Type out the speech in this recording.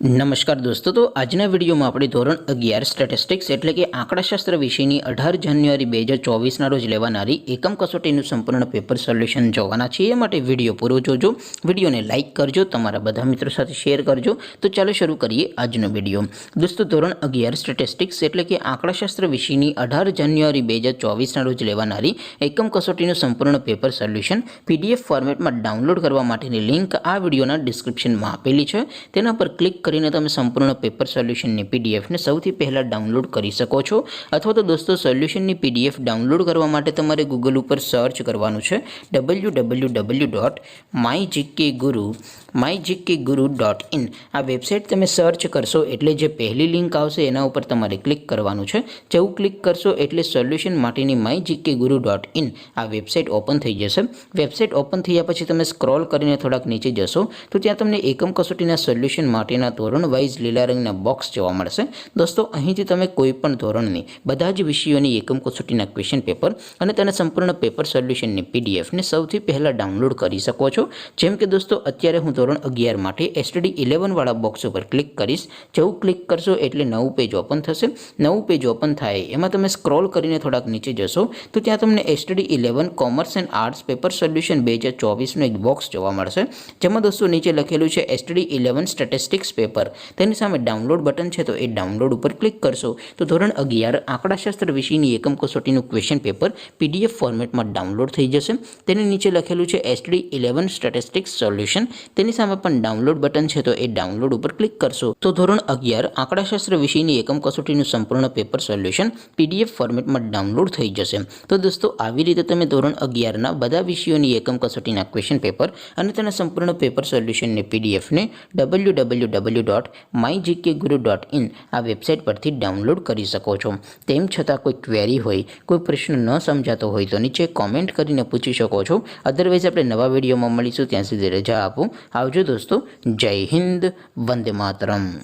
નમસ્કાર દોસ્તો, તો આજના વિડીયોમાં આપણે ધોરણ 11 સ્ટેટિસ્ટિક્સ એટલે કે આંકડાશાસ્ત્ર વિષયની 18 જાન્યુઆરી 2024ના રોજ લેવાનારી એકમ કસોટીનું સંપૂર્ણ પેપર સોલ્યુશન જોવાના છીએ। એ માટે વિડીયો પૂરો જોજો, વિડીયોને લાઇક કરજો, તમારા બધા મિત્રો સાથે શેર કરજો। તો ચાલો શરૂ કરીએ આજનો વિડીયો। દોસ્તો, ધોરણ 11 સ્ટેટિસ્ટિક્સ એટલે કે આંકડાશાસ્ત્ર વિષયની 18 જાન્યુઆરી 2024ના રોજ લેવાનારી એકમ કસોટીનું સંપૂર્ણ પેપર સોલ્યુશન PDF ફોર્મેટમાં ડાઉનલોડ કરવા માટેની લિંક આ વિડીયોના ડિસ્ક્રિપ્શનમાં આપેલી છે। તેના પર ક્લિક કરીને તમે સંપૂર્ણ પેપર સોલ્યુશનની પીડીએફને સૌથી પહેલાં ડાઉનલોડ કરી શકો છો। અથવા તો દોસ્તો, સોલ્યુશનની પીડીએફ ડાઉનલોડ કરવા માટે તમારે ગૂગલ ઉપર સર્ચ કરવાનું છે www.mygkguru.in। આ વેબસાઇટ તમે સર્ચ કરશો એટલે જે પહેલી લિંક આવશે એના ઉપર તમારે ક્લિક કરવાનું છે। જેવું ક્લિક કરશો એટલે સોલ્યુશન માટેની mygkguru.in આ વેબસાઇટ ઓપન થઈ જશે। વેબસાઇટ ઓપન થયા પછી તમે સ્ક્રોલ કરીને થોડાક નીચે જશો તો ત્યાં તમને એકમ કસોટીના સોલ્યુશન માટેના ધોરણ વાઇઝ લીલા રંગના બોક્સ જોવા મળશે। દોસ્તો, અહીંથી તમે કોઈ પણ ધોરણની બધા જ વિષયોની એકમ કસોટીના ક્વેશ્ચન પેપર અને તેના સંપૂર્ણ પેપર સોલ્યુશનની પીડીએફને સૌથી પહેલાં ડાઉનલોડ કરી શકો છો। જેમ કે દોસ્તો, અત્યારે હું ધોરણ 11 માટે STD 11 વાળા બોક્સ ઉપર ક્લિક કરીશ। જેવું ક્લિક કરશો એટલે નવું પેજ ઓપન થશે। નવું પેજ ઓપન થાય એમાં તમે સ્ક્રોલ કરીને થોડાક નીચે જશો તો ત્યાં તમને STD 11 commerce and arts paper solution 2024નું એક બોક્સ જોવા મળશે। જેમાં દોસ્તો નીચે લખેલું છે STD 11 સ્ટેટિસ્ટિક્સ પેપર। તેની સામે ડાઉનલોડ બટન છે, તો એ ડાઉનલોડ ઉપર ક્લિક કરશો તો ધોરણ 11 આંકડાશાસ્ત્ર વિષયની એકમ કસોટીનું ક્વેશ્ચન પેપર PDF ફોર્મેટમાં ડાઉનલોડ થઈ જશે। તેની નીચે લખેલું છે STD 11 સ્ટેટિસ્ટિક્સ સોલ્યુશન। તેની સામે પણ ડાઉનલોડ બટન છે, તો એ ડાઉનલોડ ઉપર ક્લિક કરશો તો ધોરણ 11 આંકડાશાસ્ત્ર વિષયની એકમ કસોટીનું સંપૂર્ણ પેપર સોલ્યુશન PDF ફોર્મેટમાં ડાઉનલોડ થઈ જશે। તો દોસ્તો, આવી રીતે તમે ધોરણ 11ના બધા વિષયોની એકમ કસોટીના ક્વેશ્ચન પેપર અને તેના સંપૂર્ણ પેપર સોલ્યુશનની પીડીએફને www.mygkguru.in આ વેબસાઇટ પરથી ડાઉનલોડ કરી શકો છો। તેમ છતાં કોઈ ક્વેરી હોય, કોઈ પ્રશ્ન ન સમજાતો હોય તો નીચે કોમેન્ટ કરીને પૂછી શકો છો। અધરવાઇઝ આપણે નવા વિડીયોમાં મળીશું, ત્યાં સુધી રજા આપો। આવજો દોસ્તો, જય હિન્દ, વંદે માતરમ।